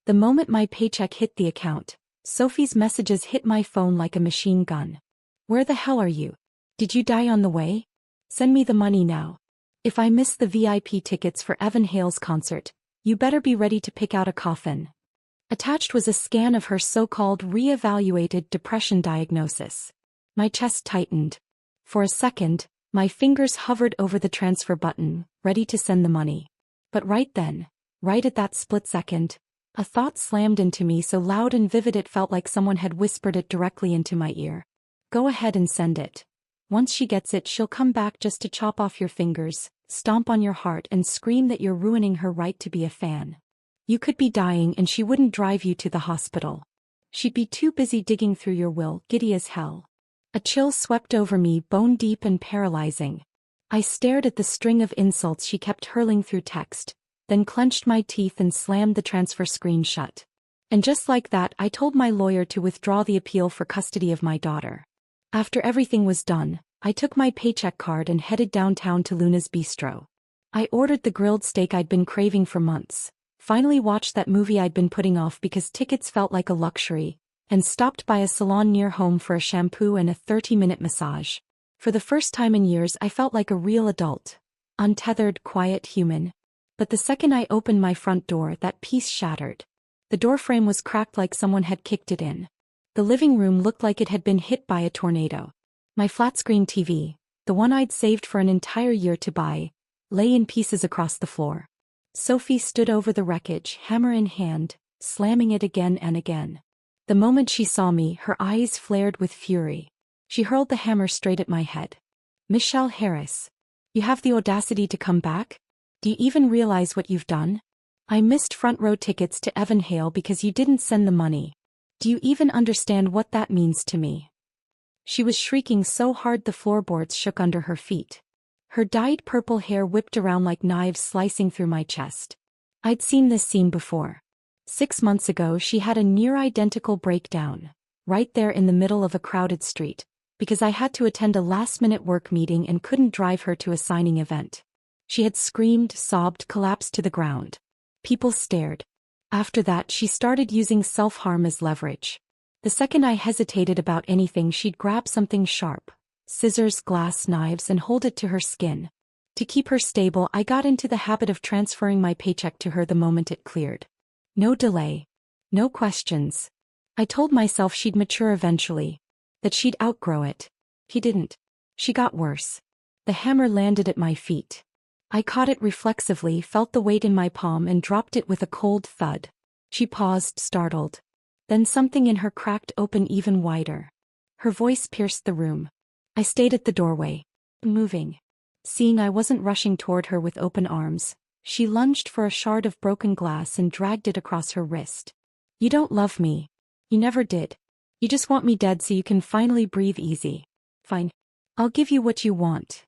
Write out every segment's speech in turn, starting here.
The moment my paycheck hit the account, Sophie's messages hit my phone like a machine gun. Where the hell are you? Did you die on the way? Send me the money now. If I miss the VIP tickets for Evan Hale's concert, you better be ready to pick out a coffin. Attached was a scan of her so-called re-evaluated depression diagnosis. My chest tightened. For a second, my fingers hovered over the transfer button, ready to send the money. But right then, right at that split second, a thought slammed into me so loud and vivid it felt like someone had whispered it directly into my ear. Go ahead and send it. Once she gets it, she'll come back just to chop off your fingers, stomp on your heart and scream that you're ruining her right to be a fan. You could be dying and she wouldn't drive you to the hospital. She'd be too busy digging through your will, giddy as hell. A chill swept over me, bone deep and paralyzing. I stared at the string of insults she kept hurling through text, then clenched my teeth and slammed the transfer screen shut. And just like that, I told my lawyer to withdraw the appeal for custody of my daughter. After everything was done, I took my paycheck card and headed downtown to Luna's Bistro. I ordered the grilled steak I'd been craving for months, finally watched that movie I'd been putting off because tickets felt like a luxury, and stopped by a salon near home for a shampoo and a 30-minute massage. For the first time in years I felt like a real adult. Untethered, quiet human. But the second I opened my front door, that peace shattered. The doorframe was cracked like someone had kicked it in. The living room looked like it had been hit by a tornado. My flat-screen TV, the one I'd saved for an entire year to buy, lay in pieces across the floor. Sophie stood over the wreckage, hammer in hand, slamming it again and again. The moment she saw me, her eyes flared with fury. She hurled the hammer straight at my head. Michelle Harris. You have the audacity to come back? Do you even realize what you've done? I missed front-row tickets to Evan Hale because you didn't send the money. Do you even understand what that means to me? She was shrieking so hard the floorboards shook under her feet. Her dyed purple hair whipped around like knives slicing through my chest. I'd seen this scene before. 6 months ago she had a near-identical breakdown, right there in the middle of a crowded street, because I had to attend a last-minute work meeting and couldn't drive her to a signing event. She had screamed, sobbed, collapsed to the ground. People stared. After that she started using self-harm as leverage. The second I hesitated about anything, she'd grab something sharp, scissors, glass, knives, and hold it to her skin. To keep her stable, I got into the habit of transferring my paycheck to her the moment it cleared. No delay. No questions. I told myself she'd mature eventually, that she'd outgrow it. She didn't. She got worse. The hammer landed at my feet. I caught it reflexively, felt the weight in my palm and dropped it with a cold thud. She paused, startled. Then something in her cracked open even wider. Her voice pierced the room. I stayed at the doorway, moving. Seeing I wasn't rushing toward her with open arms, she lunged for a shard of broken glass and dragged it across her wrist. You don't love me. You never did. You just want me dead so you can finally breathe easy. Fine. I'll give you what you want.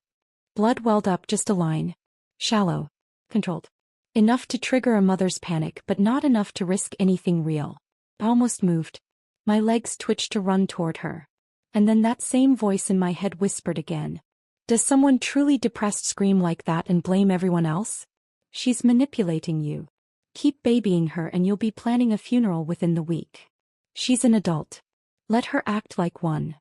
Blood welled up, just a line. Shallow. Controlled. Enough to trigger a mother's panic, but not enough to risk anything real. I almost moved. My legs twitched to run toward her. And then that same voice in my head whispered again. Does someone truly depressed scream like that and blame everyone else? She's manipulating you. Keep babying her and you'll be planning a funeral within the week. She's an adult. Let her act like one.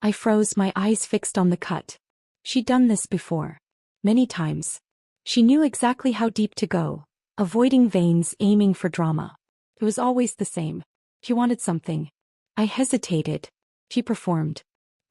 I froze, my eyes fixed on the cut. She'd done this before. Many times. She knew exactly how deep to go, avoiding veins, aiming for drama. It was always the same. She wanted something. I hesitated. She performed.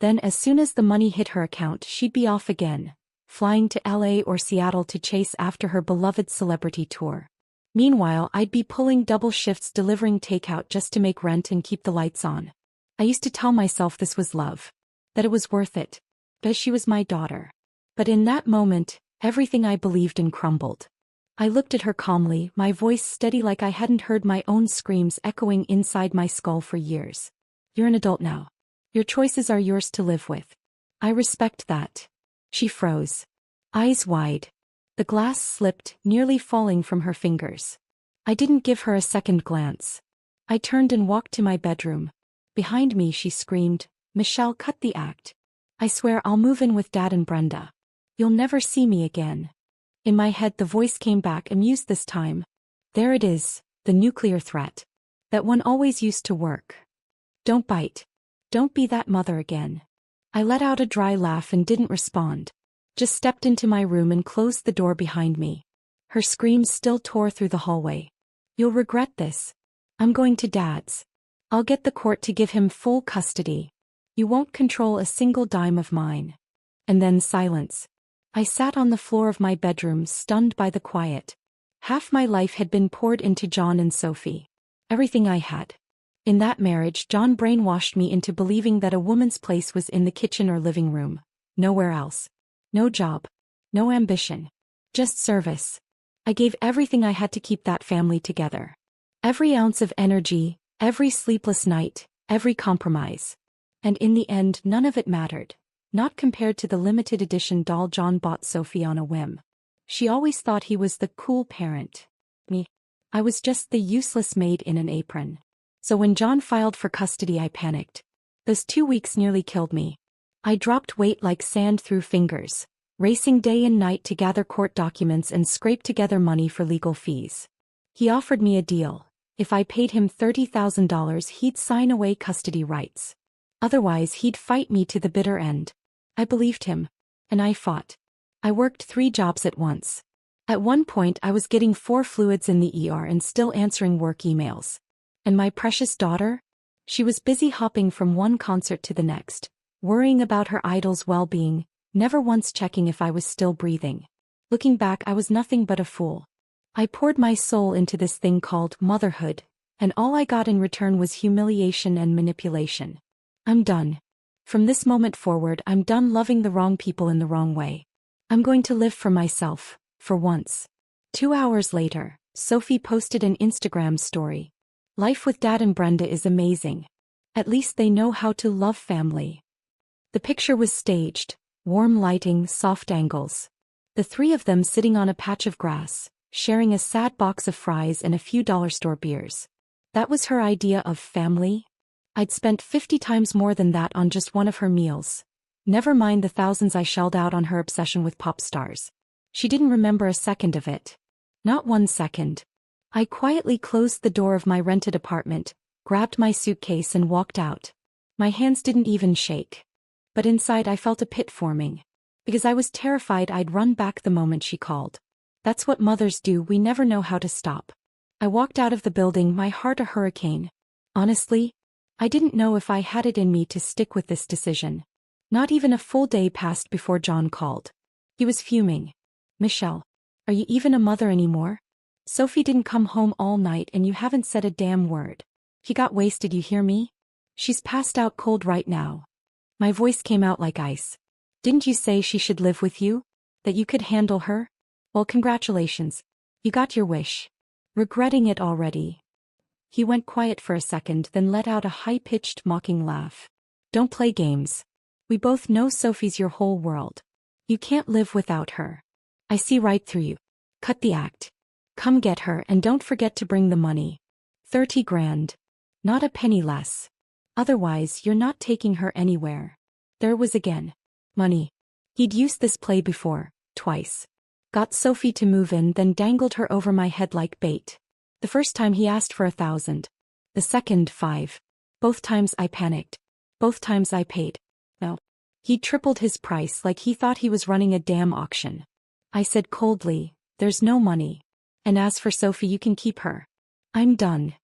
Then as soon as the money hit her account, she'd be off again, flying to LA or Seattle to chase after her beloved celebrity tour. Meanwhile, I'd be pulling double shifts delivering takeout just to make rent and keep the lights on. I used to tell myself this was love, that it was worth it, because she was my daughter. But in that moment, everything I believed in crumbled. I looked at her calmly, my voice steady like I hadn't heard my own screams echoing inside my skull for years. You're an adult now. Your choices are yours to live with. I respect that. She froze. Eyes wide. The glass slipped, nearly falling from her fingers. I didn't give her a second glance. I turned and walked to my bedroom. Behind me she screamed, Michelle, cut the act. I swear I'll move in with Dad and Brenda. You'll never see me again. In my head the voice came back, amused this time. There it is, The nuclear threat. That one always used to work. Don't bite. Don't be that mother again. I let out a dry laugh and didn't respond. Just stepped into my room and closed the door behind me. Her screams still tore through the hallway. You'll regret this. I'm going to Dad's. I'll get the court to give him full custody. You won't control a single dime of mine. And then silence. I sat on the floor of my bedroom, stunned by the quiet. Half my life had been poured into John and Sophie. Everything I had. In that marriage, John brainwashed me into believing that a woman's place was in the kitchen or living room. Nowhere else. No job. No ambition. Just service. I gave everything I had to keep that family together. Every ounce of energy, every sleepless night, every compromise. And in the end, none of it mattered. Not compared to the limited edition doll John bought Sophie on a whim. She always thought he was the cool parent. Me. I was just the useless maid in an apron. So when John filed for custody, I panicked. Those 2 weeks nearly killed me. I dropped weight like sand through fingers, racing day and night to gather court documents and scrape together money for legal fees. He offered me a deal. If I paid him $30,000, he'd sign away custody rights. Otherwise, he'd fight me to the bitter end. I believed him. And I fought. I worked 3 jobs at once. At one point, I was getting 4 fluids in the ER and still answering work emails. And my precious daughter? She was busy hopping from one concert to the next, worrying about her idol's well-being, never once checking if I was still breathing. Looking back, I was nothing but a fool. I poured my soul into this thing called motherhood, and all I got in return was humiliation and manipulation. I'm done. From this moment forward, I'm done loving the wrong people in the wrong way. I'm going to live for myself, for once. 2 hours later, Sophie posted an Instagram story. Life with Dad and Brenda is amazing. At least they know how to love family. The picture was staged, warm lighting, soft angles. The 3 of them sitting on a patch of grass, sharing a sad box of fries and a few dollar store beers. That was her idea of family? I'd spent 50 times more than that on just one of her meals. Never mind the thousands I shelled out on her obsession with pop stars. She didn't remember a second of it. Not 1 second. I quietly closed the door of my rented apartment, grabbed my suitcase and walked out. My hands didn't even shake. But inside I felt a pit forming. Because I was terrified I'd run back the moment she called. That's what mothers do, we never know how to stop. I walked out of the building, my heart a hurricane. Honestly, I didn't know if I had it in me to stick with this decision. Not even a full day passed before John called. He was fuming. Michelle, are you even a mother anymore? Sophie didn't come home all night and you haven't said a damn word. He got wasted, you hear me? She's passed out cold right now. My voice came out like ice. Didn't you say she should live with you? That you could handle her? Well, congratulations. You got your wish. Regretting it already? He went quiet for a second, then let out a high-pitched, mocking laugh. Don't play games. We both know Sophie's your whole world. You can't live without her. I see right through you. Cut the act. Come get her and don't forget to bring the money. 30 grand. Not a penny less. Otherwise, you're not taking her anywhere. There it was again. Money. He'd used this play before, twice. Got Sophie to move in, then dangled her over my head like bait. The first time he asked for 1,000. The second, 5. Both times I panicked. Both times I paid. No. He tripled his price like he thought he was running a damn auction. I said coldly, there's no money. And as for Sophie, you can keep her. I'm done.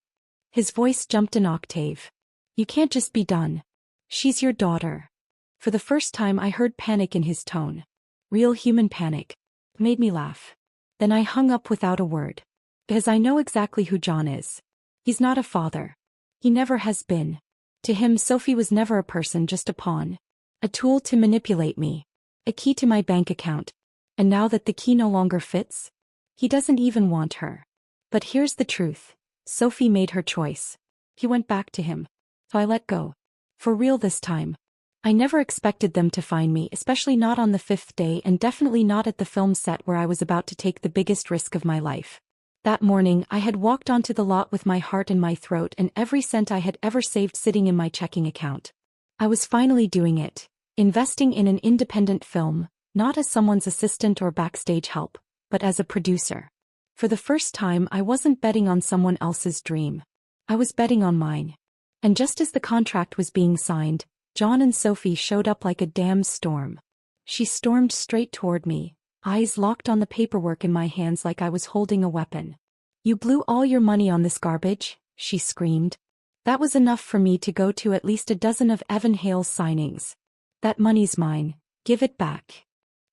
His voice jumped an octave. You can't just be done. She's your daughter. For the first time I heard panic in his tone. Real human panic. It made me laugh. Then I hung up without a word. Because I know exactly who John is. He's not a father. He never has been. To him, Sophie was never a person, just a pawn. A tool to manipulate me. A key to my bank account. And now that the key no longer fits, he doesn't even want her. But here's the truth. Sophie made her choice. He went back to him. So I let go. For real this time. I never expected them to find me, especially not on the 5th day and definitely not at the film set where I was about to take the biggest risk of my life. That morning, I had walked onto the lot with my heart in my throat and every cent I had ever saved sitting in my checking account. I was finally doing it. Investing in an independent film, not as someone's assistant or backstage help, but as a producer. For the first time, I wasn't betting on someone else's dream. I was betting on mine. And just as the contract was being signed, John and Sophie showed up like a damn storm. She stormed straight toward me, eyes locked on the paperwork in my hands like I was holding a weapon. "You blew all your money on this garbage," she screamed. That was enough for me to go to at least a dozen of Evan Hale's signings. "That money's mine. Give it back."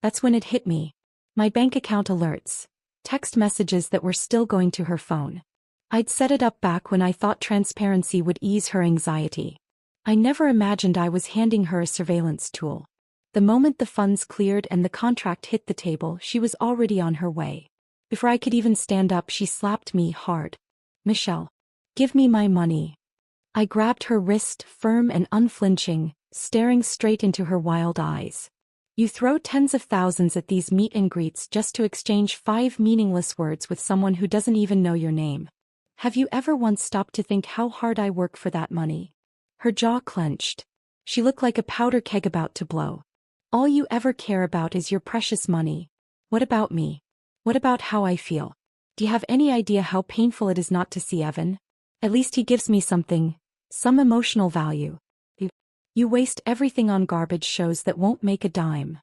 That's when it hit me. My bank account alerts. Text messages that were still going to her phone. I'd set it up back when I thought transparency would ease her anxiety. I never imagined I was handing her a surveillance tool. The moment the funds cleared and the contract hit the table, she was already on her way. Before I could even stand up, she slapped me hard. "Michelle, give me my money." I grabbed her wrist, firm and unflinching, staring straight into her wild eyes. "You throw tens of thousands at these meet and greets just to exchange 5 meaningless words with someone who doesn't even know your name. Have you ever once stopped to think how hard I work for that money?" Her jaw clenched. She looked like a powder keg about to blow. "All you ever care about is your precious money. What about me? What about how I feel? Do you have any idea how painful it is not to see Evan? At least he gives me something, some emotional value. You waste everything on garbage shows that won't make a dime."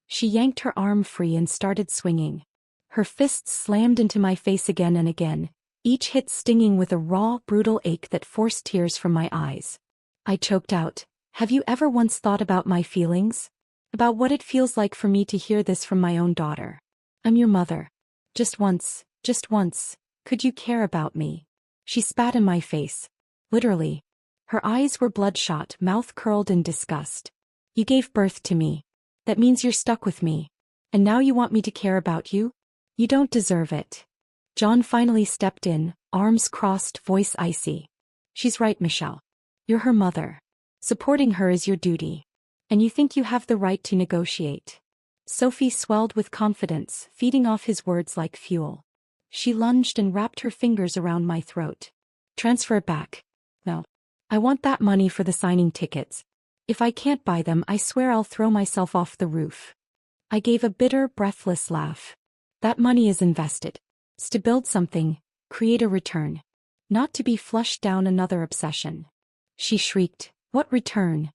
She yanked her arm free and started swinging. Her fists slammed into my face again and again, each hit stinging with a raw, brutal ache that forced tears from my eyes. I choked out, "Have you ever once thought about my feelings? About what it feels like for me to hear this from my own daughter? I'm your mother. Just once, could you care about me?" She spat in my face. Literally. Her eyes were bloodshot, mouth curled in disgust. "You gave birth to me. That means you're stuck with me. And now you want me to care about you? You don't deserve it." John finally stepped in, arms crossed, voice icy. "She's right, Michelle. You're her mother. Supporting her is your duty. And you think you have the right to negotiate." Sophie swelled with confidence, feeding off his words like fuel. She lunged and wrapped her fingers around my throat. "Transfer it back." "No. I want that money for the signing tickets. If I can't buy them, I swear I'll throw myself off the roof." I gave a bitter, breathless laugh. "That money is invested. It's to build something, create a return. Not to be flushed down another obsession." She shrieked, "What return?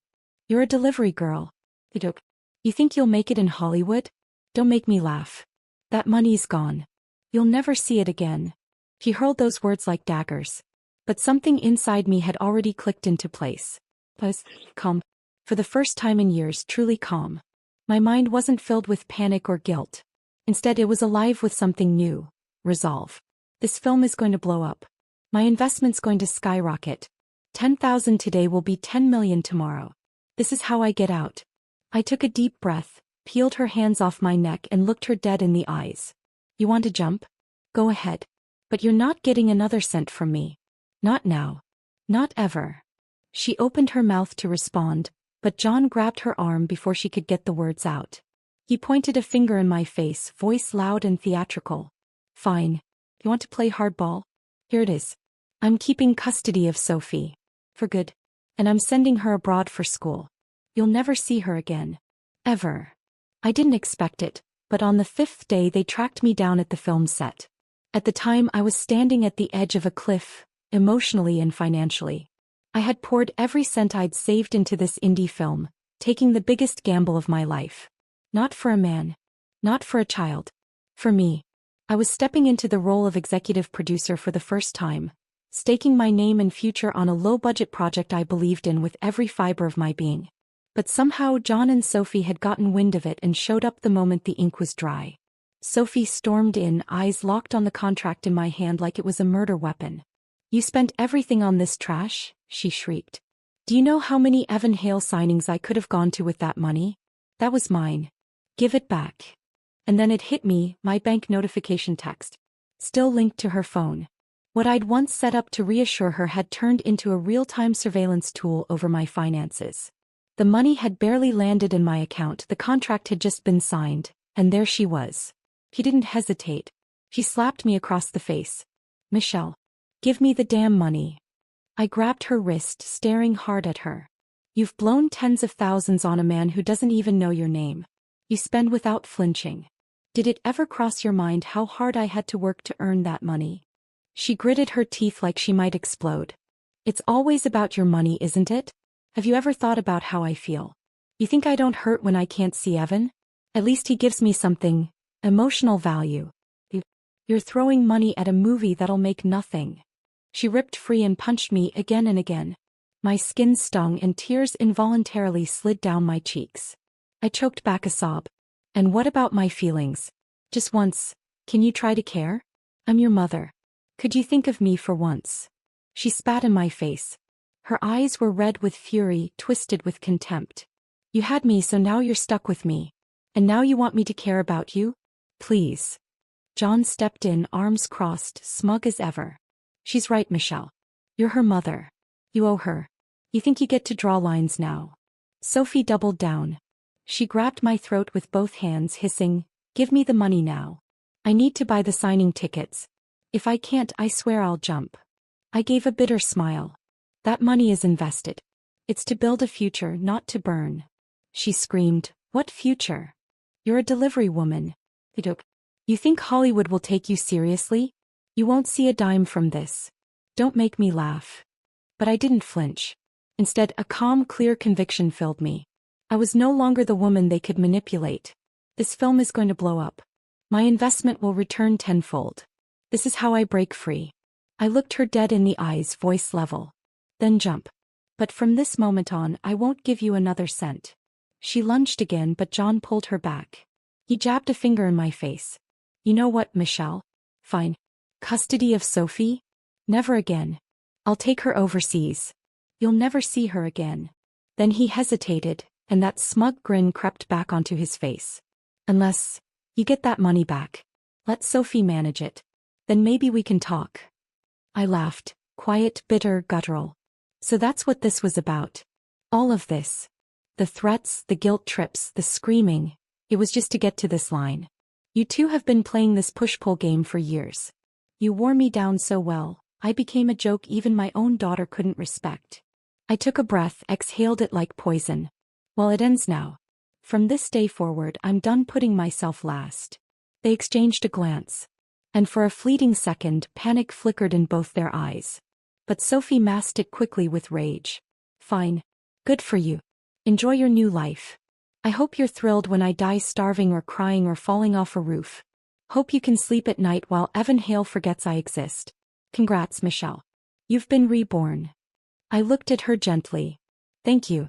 You're a delivery girl. You think you'll make it in Hollywood? Don't make me laugh. That money's gone. You'll never see it again." He hurled those words like daggers. But something inside me had already clicked into place. I was calm. For the first time in years, truly calm. My mind wasn't filled with panic or guilt. Instead, it was alive with something new. Resolve. This film is going to blow up. My investment's going to skyrocket. 10,000 today will be 10 million tomorrow. This is how I get out. I took a deep breath, peeled her hands off my neck and looked her dead in the eyes. "You want to jump? Go ahead. But you're not getting another cent from me. Not now. Not ever." She opened her mouth to respond, but John grabbed her arm before she could get the words out. He pointed a finger in my face, voice loud and theatrical. "Fine. You want to play hardball? Here it is. I'm keeping custody of Sophie. For good. And I'm sending her abroad for school. You'll never see her again. Ever." I didn't expect it, but on the 5th day they tracked me down at the film set. At the time I was standing at the edge of a cliff, emotionally and financially. I had poured every cent I'd saved into this indie film, taking the biggest gamble of my life. Not for a man. Not for a child. For me. I was stepping into the role of executive producer for the first time, staking my name and future on a low-budget project I believed in with every fiber of my being. But somehow John and Sophie had gotten wind of it and showed up the moment the ink was dry. Sophie stormed in, eyes locked on the contract in my hand like it was a murder weapon. "You spent everything on this trash?" she shrieked. "Do you know how many Evan Hale signings I could have gone to with that money? That was mine. Give it back." And then it hit me, my bank notification text. Still linked to her phone. What I'd once set up to reassure her had turned into a real-time surveillance tool over my finances. The money had barely landed in my account, the contract had just been signed, and there she was. She didn't hesitate. She slapped me across the face. "Michelle, give me the damn money." I grabbed her wrist, staring hard at her. "You've blown tens of thousands on a man who doesn't even know your name. You spend without flinching. Did it ever cross your mind how hard I had to work to earn that money? She gritted her teeth like she might explode. It's always about your money, isn't it? Have you ever thought about how I feel? You think I don't hurt when I can't see Evan? At least he gives me something, emotional value. You're throwing money at a movie that'll make nothing. She ripped free and punched me again and again. My skin stung and tears involuntarily slid down my cheeks. I choked back a sob. And what about my feelings? Just once, can you try to care? I'm your mother. Could you think of me for once? She spat in my face. Her eyes were red with fury, twisted with contempt. You had me, so now you're stuck with me. And now you want me to care about you? Please. John stepped in, arms crossed, smug as ever. She's right, Michelle. You're her mother. You owe her. You think you get to draw lines now? Sophie doubled down. She grabbed my throat with both hands, hissing, "Give me the money now. I need to buy the signing tickets. If I can't, I swear I'll jump." I gave a bitter smile. That money is invested. It's to build a future, not to burn. She screamed, "What future? You're a delivery woman. You think Hollywood will take you seriously? You won't see a dime from this. Don't make me laugh." But I didn't flinch. Instead, a calm, clear conviction filled me. I was no longer the woman they could manipulate. This film is going to blow up. My investment will return tenfold. This is how I break free. I looked her dead in the eyes, voice level. Then jump. But from this moment on, I won't give you another cent. She lunged again, but John pulled her back. He jabbed a finger in my face. You know what, Michelle? Fine. Custody of Sophie? Never again. I'll take her overseas. You'll never see her again. Then he hesitated, and that smug grin crept back onto his face. Unless you get that money back. Let Sophie manage it. Then maybe we can talk. I laughed, quiet, bitter, guttural. So that's what this was about. All of this. The threats, the guilt trips, the screaming. It was just to get to this line. You two have been playing this push-pull game for years. You wore me down so well, I became a joke even my own daughter couldn't respect. I took a breath, exhaled it like poison. Well, it ends now. From this day forward, I'm done putting myself last. They exchanged a glance. And for a fleeting second, panic flickered in both their eyes. But Sophie masked it quickly with rage. Fine. Good for you. Enjoy your new life. I hope you're thrilled when I die starving or crying or falling off a roof. Hope you can sleep at night while Evan Hale forgets I exist. Congrats, Michelle. You've been reborn. I looked at her gently. Thank you.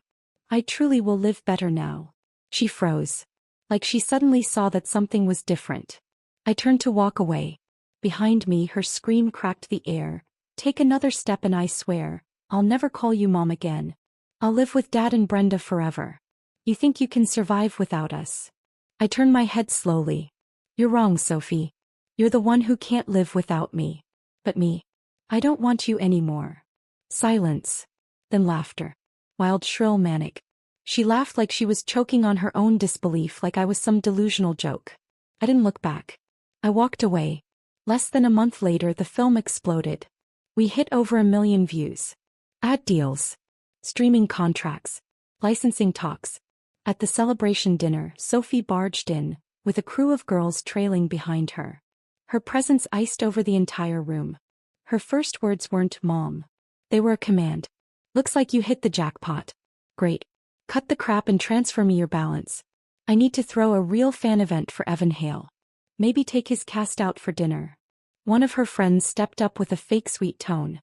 I truly will live better now. She froze. Like she suddenly saw that something was different. I turned to walk away. Behind me, her scream cracked the air. Take another step and I swear, I'll never call you Mom again. I'll live with Dad and Brenda forever. You think you can survive without us? I turned my head slowly. You're wrong, Sophie. You're the one who can't live without me. But me. I don't want you anymore. Silence. Then laughter. Wild, shrill, manic. She laughed like she was choking on her own disbelief, like I was some delusional joke. I didn't look back. I walked away. Less than a month later, the film exploded. We hit over 1 million views. Ad deals. Streaming contracts. Licensing talks. At the celebration dinner, Sophie barged in, with a crew of girls trailing behind her. Her presence iced over the entire room. Her first words weren't "Mom." They were a command. Looks like you hit the jackpot. Great. Cut the crap and transfer me your balance. I need to throw a real fan event for Evan Hale. Maybe take his cast out for dinner. One of her friends stepped up with a fake sweet tone.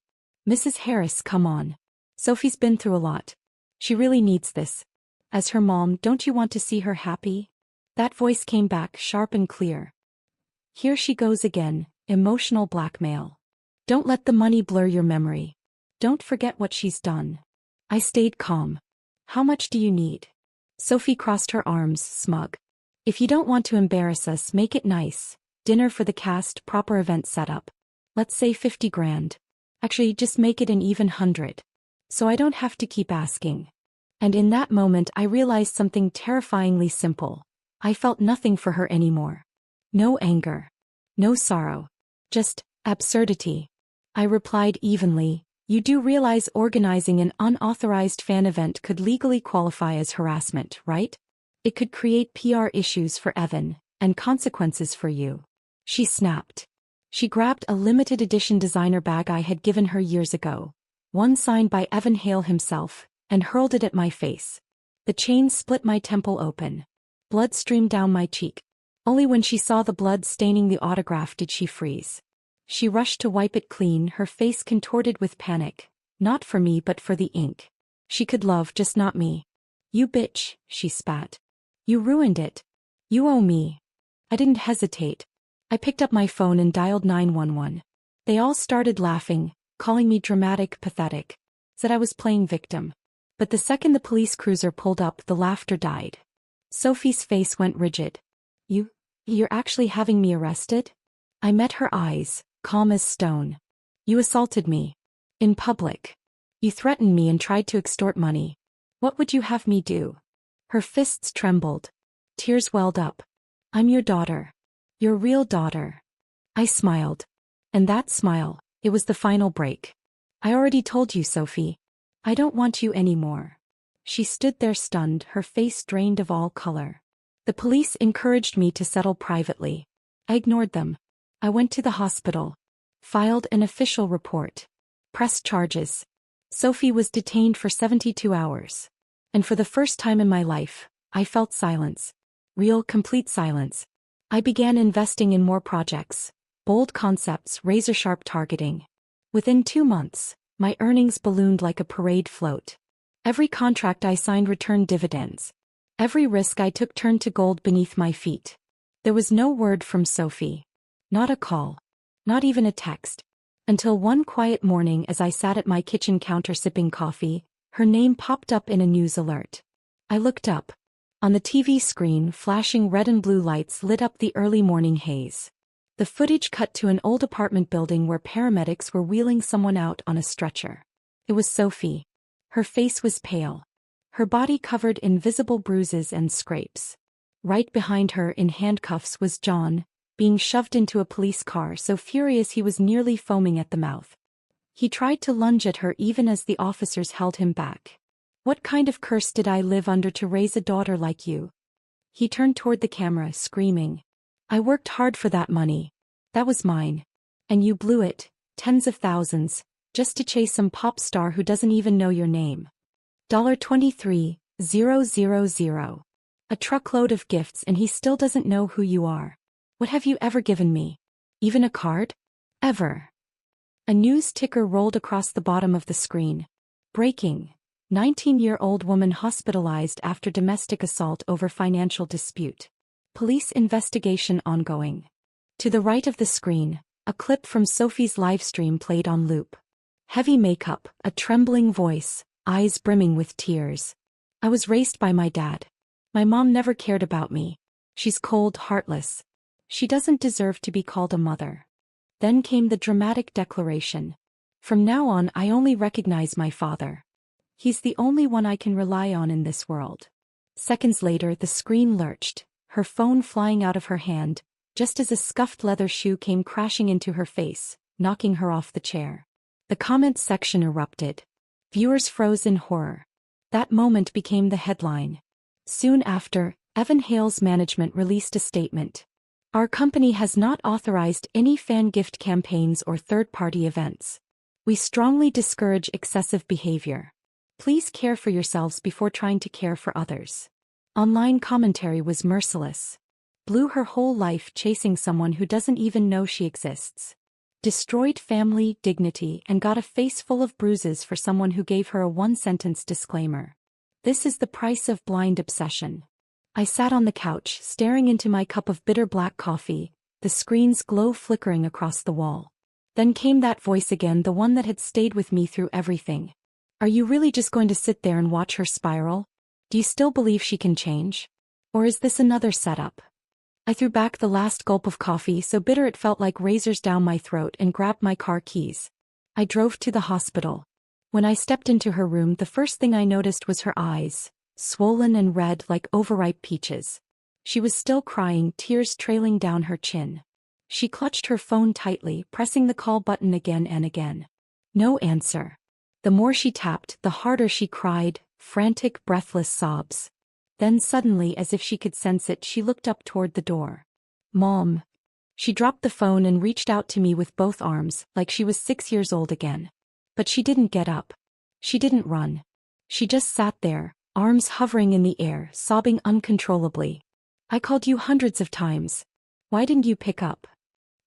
Mrs. Harris, come on. Sophie's been through a lot. She really needs this. As her mom, don't you want to see her happy? That voice came back, sharp and clear. Here she goes again, emotional blackmail. Don't let the money blur your memory. Don't forget what she's done. I stayed calm. How much do you need? Sophie crossed her arms, smug. If you don't want to embarrass us, make it nice. Dinner for the cast, proper event setup. Let's say 50 grand. Actually, just make it an even 100. So I don't have to keep asking. And in that moment I realized something terrifyingly simple. I felt nothing for her anymore. No anger. No sorrow. Just absurdity. I replied evenly, you do realize organizing an unauthorized fan event could legally qualify as harassment, right? It could create PR issues for Evan, and consequences for you. She snapped. She grabbed a limited edition designer bag I had given her years ago, one signed by Evan Hale himself, and hurled it at my face. The chain split my temple open. Blood streamed down my cheek. Only when she saw the blood staining the autograph did she freeze. She rushed to wipe it clean, her face contorted with panic. Not for me but for the ink. She could love, just not me. You bitch, she spat. You ruined it. You owe me. I didn't hesitate. I picked up my phone and dialed 911. They all started laughing, calling me dramatic, pathetic. Said I was playing victim. But the second the police cruiser pulled up, the laughter died. Sophie's face went rigid. You're actually having me arrested? I met her eyes, calm as stone. You assaulted me. In public. You threatened me and tried to extort money. What would you have me do? Her fists trembled. Tears welled up. I'm your daughter. Your real daughter. I smiled. And that smile, it was the final break. I already told you, Sophie. I don't want you anymore. She stood there stunned, her face drained of all color. The police encouraged me to settle privately. I ignored them. I went to the hospital. Filed an official report. Pressed charges. Sophie was detained for 72 hours. And for the first time in my life, I felt silence. Real, complete silence. I began investing in more projects. Bold concepts, razor-sharp targeting. Within 2 months, my earnings ballooned like a parade float. Every contract I signed returned dividends. Every risk I took turned to gold beneath my feet. There was no word from Sophie. Not a call. Not even a text. Until one quiet morning as I sat at my kitchen counter sipping coffee, her name popped up in a news alert. I looked up. On the TV screen, flashing red and blue lights lit up the early morning haze. The footage cut to an old apartment building where paramedics were wheeling someone out on a stretcher. It was Sophie. Her face was pale. Her body covered in visible bruises and scrapes. Right behind her in handcuffs was John, being shoved into a police car so furious he was nearly foaming at the mouth. He tried to lunge at her even as the officers held him back. What kind of curse did I live under to raise a daughter like you? He turned toward the camera, screaming. I worked hard for that money. That was mine. And you blew it, tens of thousands, just to chase some pop star who doesn't even know your name. $23,000. A truckload of gifts and he still doesn't know who you are. What have you ever given me? Even a card? Ever. A news ticker rolled across the bottom of the screen. Breaking. 19-year-old woman hospitalized after domestic assault over financial dispute. Police investigation ongoing. To the right of the screen, a clip from Sophie's livestream played on loop. Heavy makeup, a trembling voice, eyes brimming with tears. I was raised by my dad. My mom never cared about me. She's cold, heartless. She doesn't deserve to be called a mother. Then came the dramatic declaration. From now on I only recognize my father. He's the only one I can rely on in this world. Seconds later the screen lurched, her phone flying out of her hand, just as a scuffed leather shoe came crashing into her face, knocking her off the chair. The comments section erupted. Viewers froze in horror. That moment became the headline. Soon after, Evan Hale's management released a statement. Our company has not authorized any fan gift campaigns or third-party events. We strongly discourage excessive behavior. Please care for yourselves before trying to care for others. Online commentary was merciless. Blew her whole life chasing someone who doesn't even know she exists. Destroyed family, dignity, and got a face full of bruises for someone who gave her a one-sentence disclaimer. This is the price of blind obsession. I sat on the couch, staring into my cup of bitter black coffee, the screen's glow flickering across the wall. Then came that voice again, the one that had stayed with me through everything. Are you really just going to sit there and watch her spiral? Do you still believe she can change? Or is this another setup? I threw back the last gulp of coffee, so bitter it felt like razors down my throat, and grabbed my car keys. I drove to the hospital. When I stepped into her room, the first thing I noticed was her eyes, swollen and red like overripe peaches. She was still crying, tears trailing down her chin. She clutched her phone tightly, pressing the call button again and again. No answer. The more she tapped, the harder she cried, frantic, breathless sobs. Then suddenly, as if she could sense it, she looked up toward the door. Mom. She dropped the phone and reached out to me with both arms, like she was 6 years old again. But she didn't get up. She didn't run. She just sat there, arms hovering in the air, sobbing uncontrollably. I called you hundreds of times. Why didn't you pick up?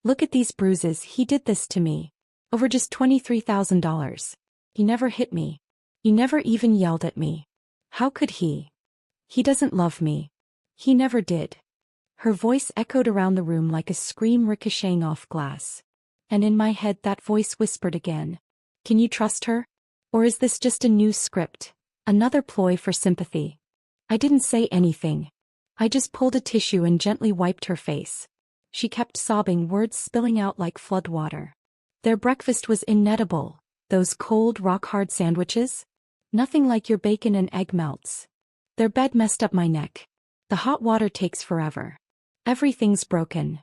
Look at these bruises, he did this to me. Over just $23,000. He never hit me. He never even yelled at me. How could he? He doesn't love me. He never did. Her voice echoed around the room like a scream ricocheting off glass. And in my head that voice whispered again. Can you trust her? Or is this just a new script? Another ploy for sympathy? I didn't say anything. I just pulled a tissue and gently wiped her face. She kept sobbing, words spilling out like flood water. Their breakfast was inedible. Those cold, rock-hard sandwiches? Nothing like your bacon and egg melts. Their bed messed up my neck. The hot water takes forever. Everything's broken.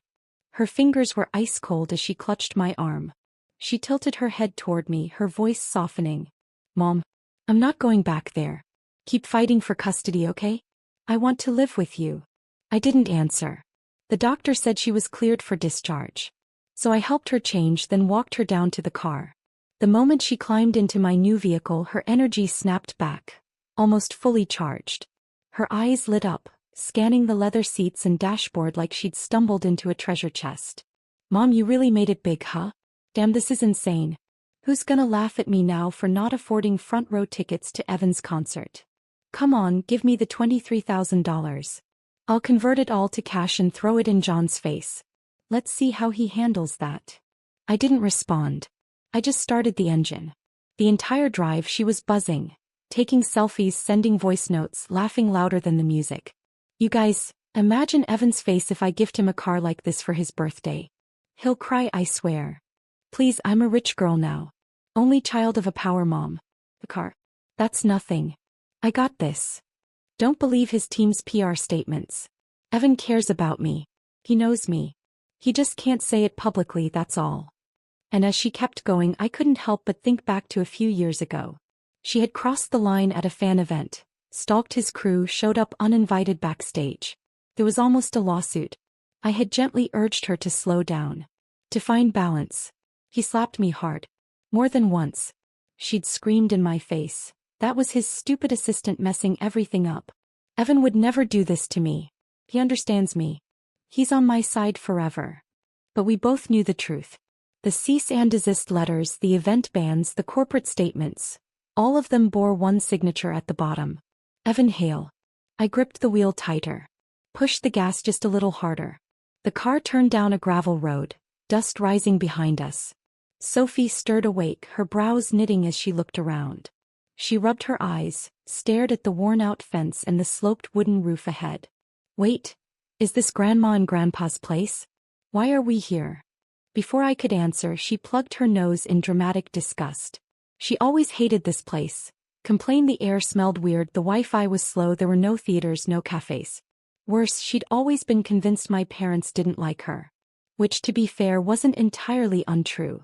Her fingers were ice cold as she clutched my arm. She tilted her head toward me, her voice softening. Mom, I'm not going back there. Keep fighting for custody, okay? I want to live with you. I didn't answer. The doctor said she was cleared for discharge. So I helped her change, then walked her down to the car. The moment she climbed into my new vehicle, her energy snapped back, almost fully charged. Her eyes lit up, scanning the leather seats and dashboard like she'd stumbled into a treasure chest. Mom, you really made it big, huh? Damn, this is insane. Who's gonna laugh at me now for not affording front row tickets to Evan's concert? Come on, give me the $23,000. I'll convert it all to cash and throw it in John's face. Let's see how he handles that. I didn't respond. I just started the engine. The entire drive she was buzzing, taking selfies, sending voice notes, laughing louder than the music. You guys, imagine Evan's face if I gift him a car like this for his birthday. He'll cry, I swear. Please, I'm a rich girl now. Only child of a power mom. The car. That's nothing. I got this. Don't believe his team's PR statements. Evan cares about me. He knows me. He just can't say it publicly, that's all. And as she kept going, I couldn't help but think back to a few years ago. She had crossed the line at a fan event, stalked his crew, showed up uninvited backstage. There was almost a lawsuit. I had gently urged her to slow down, to find balance. He slapped me hard. More than once. She'd screamed in my face. That was his stupid assistant messing everything up. Evan would never do this to me. He understands me. He's on my side forever. But we both knew the truth. The cease and desist letters, the event bans, the corporate statements. All of them bore one signature at the bottom. Evan Hale. I gripped the wheel tighter. Pushed the gas just a little harder. The car turned down a gravel road, dust rising behind us. Sophie stirred awake, her brows knitting as she looked around. She rubbed her eyes, stared at the worn-out fence and the sloped wooden roof ahead. Wait, is this Grandma and Grandpa's place? Why are we here? Before I could answer, she plugged her nose in dramatic disgust. She always hated this place. Complained the air smelled weird, the Wi-Fi was slow, there were no theaters, no cafes. Worse, she'd always been convinced my parents didn't like her. Which, to be fair, wasn't entirely untrue.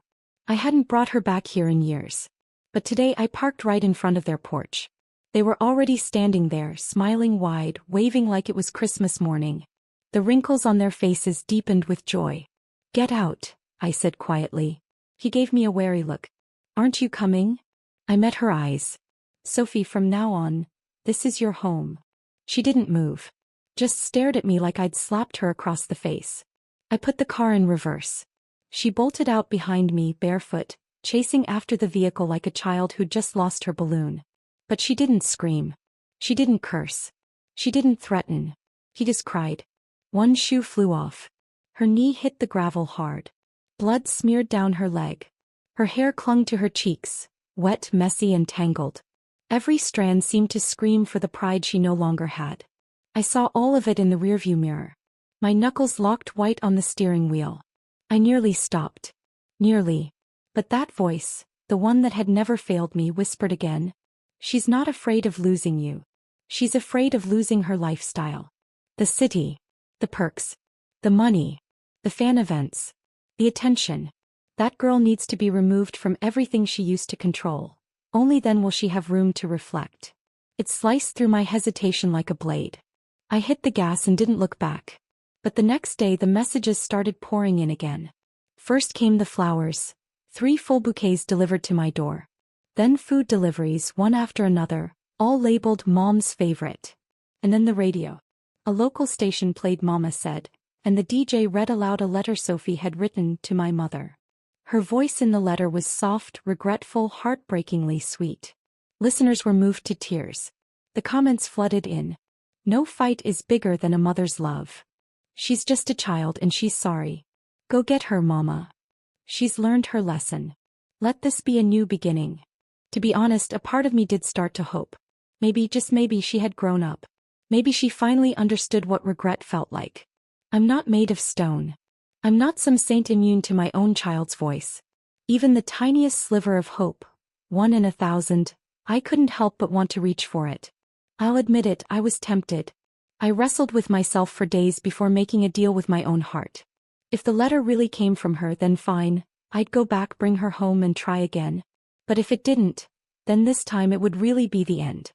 I hadn't brought her back here in years. But today I parked right in front of their porch. They were already standing there, smiling wide, waving like it was Christmas morning. The wrinkles on their faces deepened with joy. Get out, I said quietly. He gave me a wary look. Aren't you coming? I met her eyes. Sophie, from now on, this is your home. She didn't move. Just stared at me like I'd slapped her across the face. I put the car in reverse. She bolted out behind me, barefoot, chasing after the vehicle like a child who'd just lost her balloon. But she didn't scream. She didn't curse. She didn't threaten. He just cried. One shoe flew off. Her knee hit the gravel hard. Blood smeared down her leg. Her hair clung to her cheeks, wet, messy, and tangled. Every strand seemed to scream for the pride she no longer had. I saw all of it in the rearview mirror. My knuckles locked white on the steering wheel. I nearly stopped. Nearly. But that voice, the one that had never failed me, whispered again. She's not afraid of losing you. She's afraid of losing her lifestyle. The city. The perks. The money. The fan events. The attention. That girl needs to be removed from everything she used to control. Only then will she have room to reflect. It sliced through my hesitation like a blade. I hit the gas and didn't look back. But the next day the messages started pouring in again. First came the flowers, 3 full bouquets delivered to my door. Then food deliveries one after another, all labeled Mom's favorite. And then the radio. A local station played Mama Said, and the DJ read aloud a letter Sophie had written to my mother. Her voice in the letter was soft, regretful, heartbreakingly sweet. Listeners were moved to tears. The comments flooded in. No fight is bigger than a mother's love. She's just a child and she's sorry. Go get her, Mama. She's learned her lesson. Let this be a new beginning. To be honest, a part of me did start to hope. Maybe, just maybe, she had grown up. Maybe she finally understood what regret felt like. I'm not made of stone. I'm not some saint immune to my own child's voice. Even the tiniest sliver of hope, 1 in 1,000, I couldn't help but want to reach for it. I'll admit it, I was tempted. I wrestled with myself for days before making a deal with my own heart. If the letter really came from her, then fine, I'd go back, bring her home and try again. But if it didn't, then this time it would really be the end.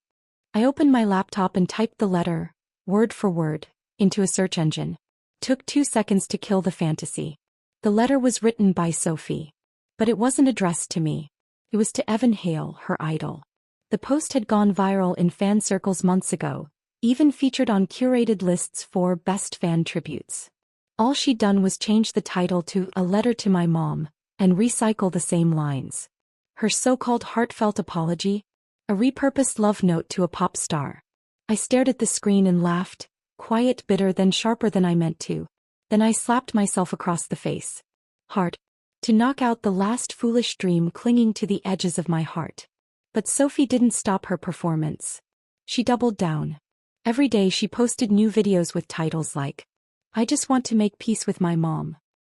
I opened my laptop and typed the letter, word for word, into a search engine. Took 2 seconds to kill the fantasy. The letter was written by Sophie. But it wasn't addressed to me. It was to Evan Hale, her idol. The post had gone viral in fan circles months ago, even featured on curated lists for best fan tributes. All she'd done was change the title to A Letter to My Mom, and recycle the same lines. Her so-called heartfelt apology? A repurposed love note to a pop star. I stared at the screen and laughed, quiet, bitter, then sharper than I meant to. Then I slapped myself across the face. Hard. To knock out the last foolish dream clinging to the edges of my heart. But Sophie didn't stop her performance. She doubled down. Every day she posted new videos with titles like, I just want to make peace with my mom.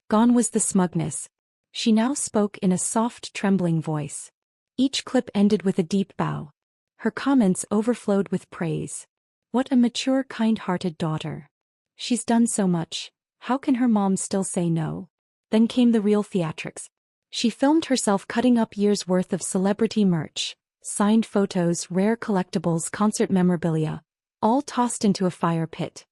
Gone was the smugness. She now spoke in a soft, trembling voice. Each clip ended with a deep bow. Her comments overflowed with praise. What a mature, kind-hearted daughter. She's done so much. How can her mom still say no? Then came the real theatrics. She filmed herself cutting up years' worth of celebrity merch, signed photos, rare collectibles, concert memorabilia, all tossed into a fire pit.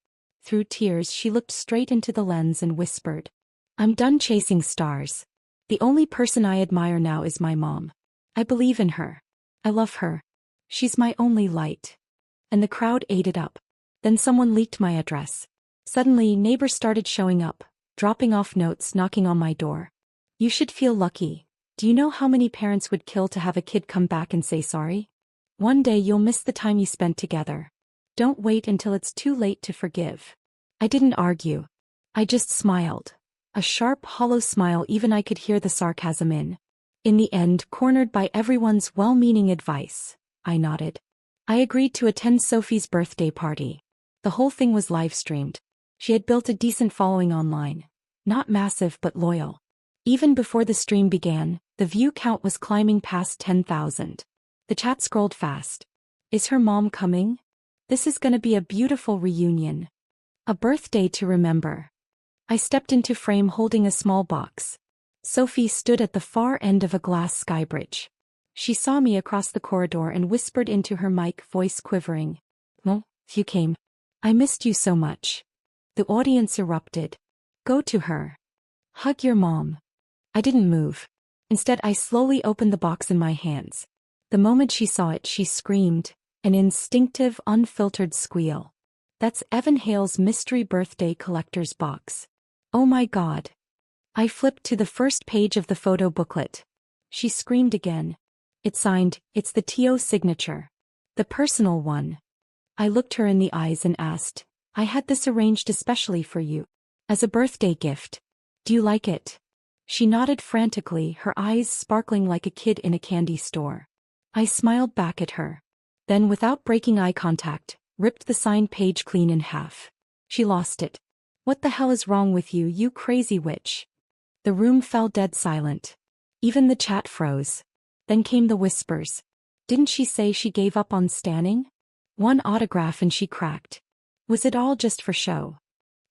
Through tears, she looked straight into the lens and whispered, I'm done chasing stars. The only person I admire now is my mom. I believe in her. I love her. She's my only light. And the crowd ate it up. Then someone leaked my address. Suddenly, neighbors started showing up, dropping off notes, knocking on my door. You should feel lucky. Do you know how many parents would kill to have a kid come back and say sorry? One day you'll miss the time you spent together. Don't wait until it's too late to forgive. I didn't argue. I just smiled. A sharp, hollow smile, even I could hear the sarcasm in. In the end, cornered by everyone's well-meaning advice, I nodded. I agreed to attend Sophie's birthday party. The whole thing was live-streamed. She had built a decent following online. Not massive but loyal. Even before the stream began, the view count was climbing past 10,000. The chat scrolled fast. Is her mom coming? This is gonna be a beautiful reunion. A birthday to remember. I stepped into frame holding a small box. Sophie stood at the far end of a glass skybridge. She saw me across the corridor and whispered into her mic, voice quivering. Well, you came. I missed you so much. The audience erupted. Go to her. Hug your mom. I didn't move. Instead, I slowly opened the box in my hands. The moment she saw it, she screamed, an instinctive, unfiltered squeal. That's Evan Hale's mystery birthday collector's box. Oh my God. I flipped to the first page of the photo booklet. She screamed again. It's signed, it's the T.O. signature. The personal one. I looked her in the eyes and asked, I had this arranged especially for you. As a birthday gift. Do you like it? She nodded frantically, her eyes sparkling like a kid in a candy store. I smiled back at her. Then, without breaking eye contact, ripped the signed page clean in half. She lost it. What the hell is wrong with you, you crazy witch? The room fell dead silent. Even the chat froze. Then came the whispers. Didn't she say she gave up on Stanning? One autograph and she cracked. Was it all just for show?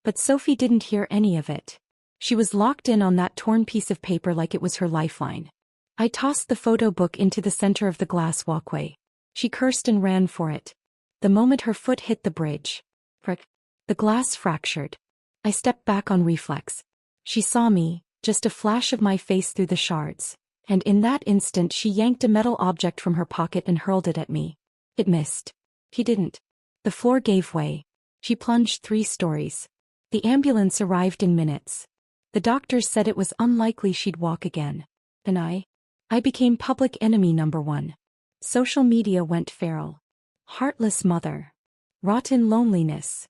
But Sophie didn't hear any of it. She was locked in on that torn piece of paper like it was her lifeline. I tossed the photo book into the center of the glass walkway. She cursed and ran for it. The moment her foot hit the bridge, frick, the glass fractured. I stepped back on reflex. She saw me, just a flash of my face through the shards, and in that instant she yanked a metal object from her pocket and hurled it at me. It missed. He didn't. The floor gave way. She plunged 3 stories. The ambulance arrived in minutes. The doctors said it was unlikely she'd walk again. And I became public enemy number 1. Social media went feral. Heartless mother. Rotten loneliness.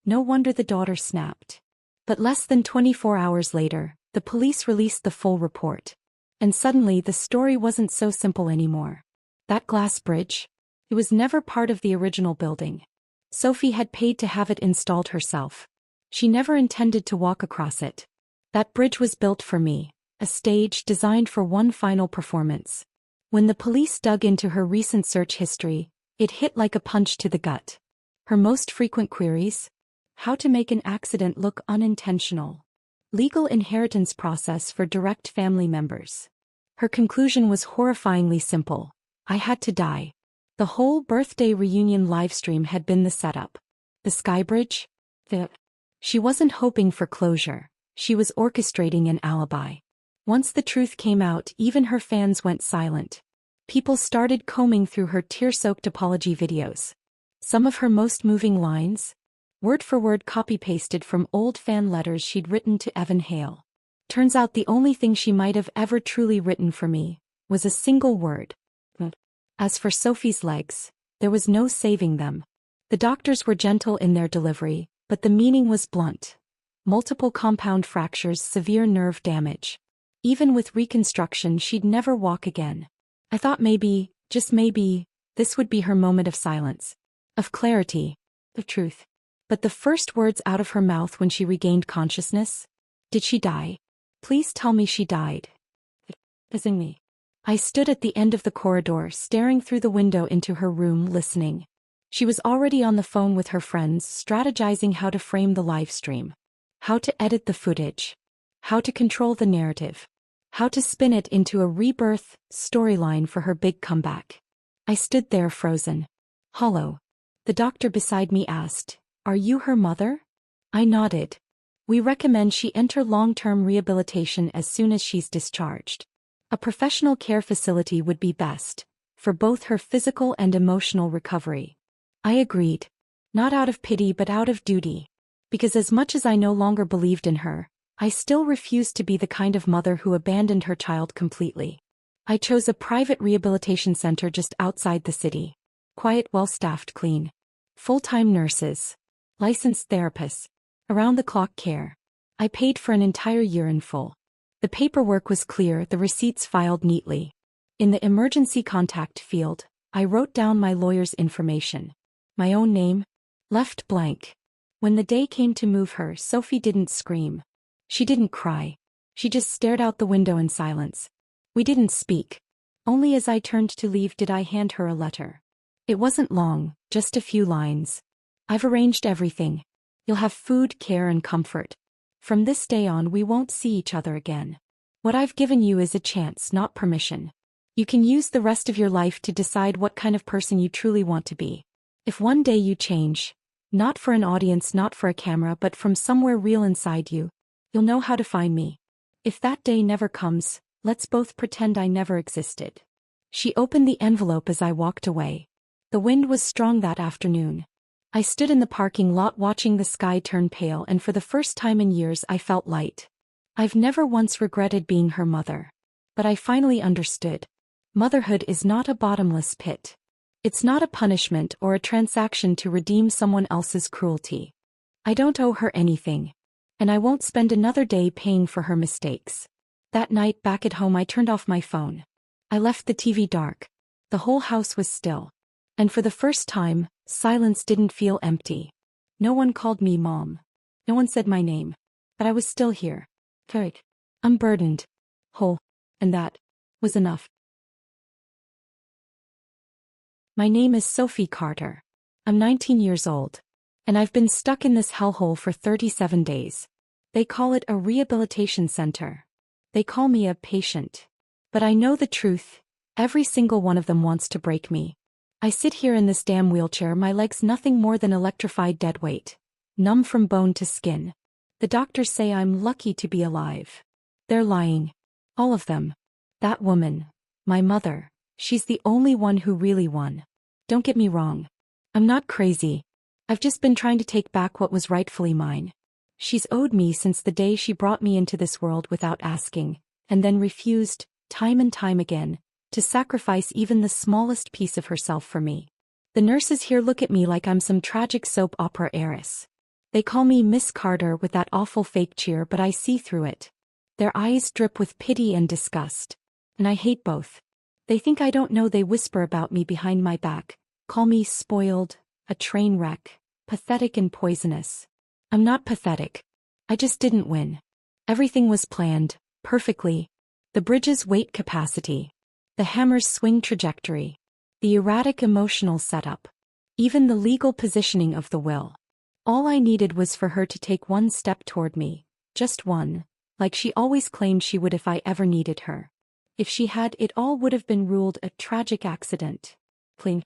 No wonder the daughter snapped. But less than 24 hours later, the police released the full report. And suddenly the story wasn't so simple anymore. That glass bridge? It was never part of the original building. Sophie had paid to have it installed herself. She never intended to walk across it. That bridge was built for me, a stage designed for one final performance. When the police dug into her recent search history, it hit like a punch to the gut. Her most frequent queries? How to make an accident look unintentional. Legal inheritance process for direct family members. Her conclusion was horrifyingly simple. I had to die. The whole birthday reunion livestream had been the setup. The Skybridge? She wasn't hoping for closure. She was orchestrating an alibi. Once the truth came out, even her fans went silent. People started combing through her tear-soaked apology videos. Some of her most moving lines? Word for word copy-pasted from old fan letters she'd written to Evan Hale. Turns out the only thing she might have ever truly written for me was a single word. As for Sophie's legs, there was no saving them. The doctors were gentle in their delivery, but the meaning was blunt. Multiple compound fractures, severe nerve damage. Even with reconstruction, she'd never walk again. I thought maybe, just maybe, this would be her moment of silence. Of clarity. Of truth. But the first words out of her mouth when she regained consciousness? Did she die? Please tell me she died. Isn't me. I stood at the end of the corridor, staring through the window into her room, listening. She was already on the phone with her friends, strategizing how to frame the live stream. How to edit the footage. How to control the narrative. How to spin it into a rebirth storyline for her big comeback. I stood there frozen. Hollow. The doctor beside me asked, "Are you her mother?" I nodded. "We recommend she enter long-term rehabilitation as soon as she's discharged. A professional care facility would be best, for both her physical and emotional recovery." I agreed. Not out of pity but out of duty. Because as much as I no longer believed in her, I still refused to be the kind of mother who abandoned her child completely. I chose a private rehabilitation center just outside the city. Quiet, well-staffed, clean. Full-time nurses. Licensed therapists. Around-the-clock care. I paid for an entire year in full. The paperwork was clear, the receipts filed neatly. In the emergency contact field, I wrote down my lawyer's information. My own name? Left blank. When the day came to move her, Sophie didn't scream. She didn't cry. She just stared out the window in silence. We didn't speak. Only as I turned to leave did I hand her a letter. It wasn't long, just a few lines. "I've arranged everything. You'll have food, care, and comfort. From this day on, we won't see each other again. What I've given you is a chance, not permission. You can use the rest of your life to decide what kind of person you truly want to be. If one day you change, not for an audience, not for a camera, but from somewhere real inside you, you'll know how to find me. If that day never comes, let's both pretend I never existed." She opened the envelope as I walked away. The wind was strong that afternoon. I stood in the parking lot watching the sky turn pale, and for the first time in years I felt light. I've never once regretted being her mother. But I finally understood. Motherhood is not a bottomless pit. It's not a punishment or a transaction to redeem someone else's cruelty. I don't owe her anything. And I won't spend another day paying for her mistakes. That night back at home I turned off my phone. I left the TV dark. The whole house was still. And for the first time, silence didn't feel empty. No one called me mom. No one said my name. But I was still here. Carried. Unburdened. Whole. And that was enough. My name is Sophie Carter. I'm 19 years old. And I've been stuck in this hellhole for 37 days. They call it a rehabilitation center. They call me a patient. But I know the truth. Every single one of them wants to break me. I sit here in this damn wheelchair, my legs nothing more than electrified dead weight. Numb from bone to skin. The doctors say I'm lucky to be alive. They're lying. All of them. That woman, my mother, she's the only one who really won. Don't get me wrong. I'm not crazy. I've just been trying to take back what was rightfully mine. She's owed me since the day she brought me into this world without asking, and then refused, time and time again, to sacrifice even the smallest piece of herself for me. The nurses here look at me like I'm some tragic soap opera heiress. They call me Miss Carter with that awful fake cheer, but I see through it. Their eyes drip with pity and disgust. And I hate both. They think I don't know. They whisper about me behind my back, call me spoiled, a train wreck, pathetic and poisonous. I'm not pathetic. I just didn't win. Everything was planned, perfectly. The bridge's weight capacity. The hammer's swing trajectory. The erratic emotional setup. Even the legal positioning of the will. All I needed was for her to take one step toward me. Just one. Like she always claimed she would if I ever needed her. If she had, it all would have been ruled a tragic accident. Plain.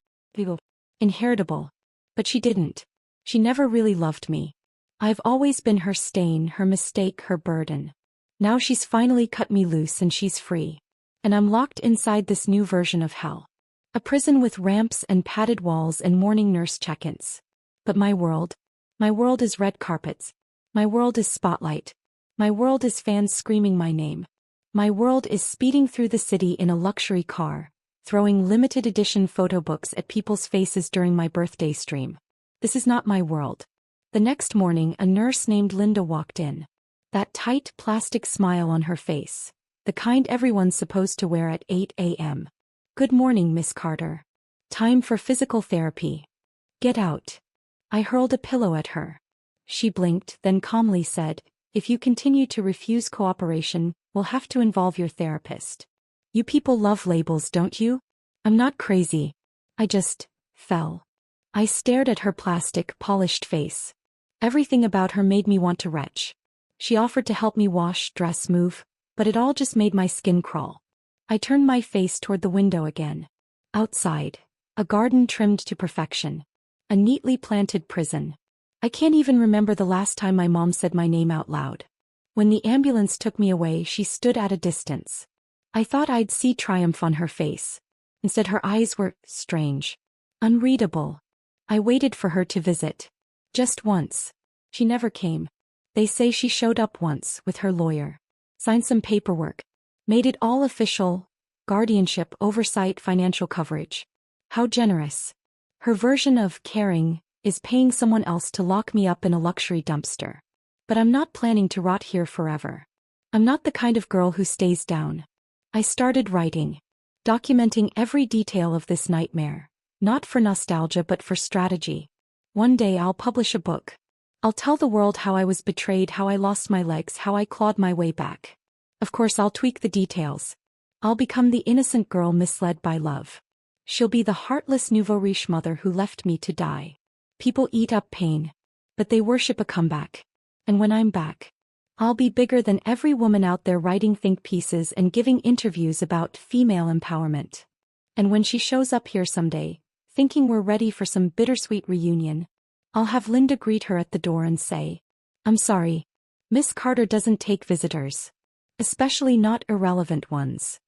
Inheritable. But she didn't. She never really loved me. I've always been her stain, her mistake, her burden. Now she's finally cut me loose and she's free. And I'm locked inside this new version of hell. A prison with ramps and padded walls and morning nurse check-ins. But my world is red carpets. My world is spotlight. My world is fans screaming my name. My world is speeding through the city in a luxury car, throwing limited edition photo books at people's faces during my birthday stream. This is not my world. The next morning, a nurse named Linda walked in. That tight plastic smile on her face. The kind everyone's supposed to wear at 8 a.m. Good morning, Miss Carter. Time for physical therapy. Get out. I hurled a pillow at her. She blinked, then calmly said, if you continue to refuse cooperation, we'll have to involve your therapist. You people love labels, don't you? I'm not crazy. I just fell. I stared at her plastic, polished face. Everything about her made me want to retch. She offered to help me wash, dress, move, but it all just made my skin crawl. I turned my face toward the window again. Outside, a garden trimmed to perfection. A neatly planted prison. I can't even remember the last time my mom said my name out loud. When the ambulance took me away, she stood at a distance. I thought I'd see triumph on her face. Instead, her eyes were strange. Unreadable. I waited for her to visit. Just once. She never came. They say she showed up once with her lawyer. Signed some paperwork. Made it all official. Guardianship, oversight, financial coverage. How generous. Her version of caring is paying someone else to lock me up in a luxury dumpster. But I'm not planning to rot here forever. I'm not the kind of girl who stays down. I started writing. Documenting every detail of this nightmare. Not for nostalgia but for strategy. One day I'll publish a book. I'll tell the world how I was betrayed, how I lost my legs, how I clawed my way back. Of course I'll tweak the details. I'll become the innocent girl misled by love. She'll be the heartless nouveau riche mother who left me to die. People eat up pain. But they worship a comeback. And when I'm back, I'll be bigger than every woman out there writing think pieces and giving interviews about female empowerment. And when she shows up here someday, thinking we're ready for some bittersweet reunion, I'll have Linda greet her at the door and say, I'm sorry. Miss Carter doesn't take visitors. Especially not irrelevant ones.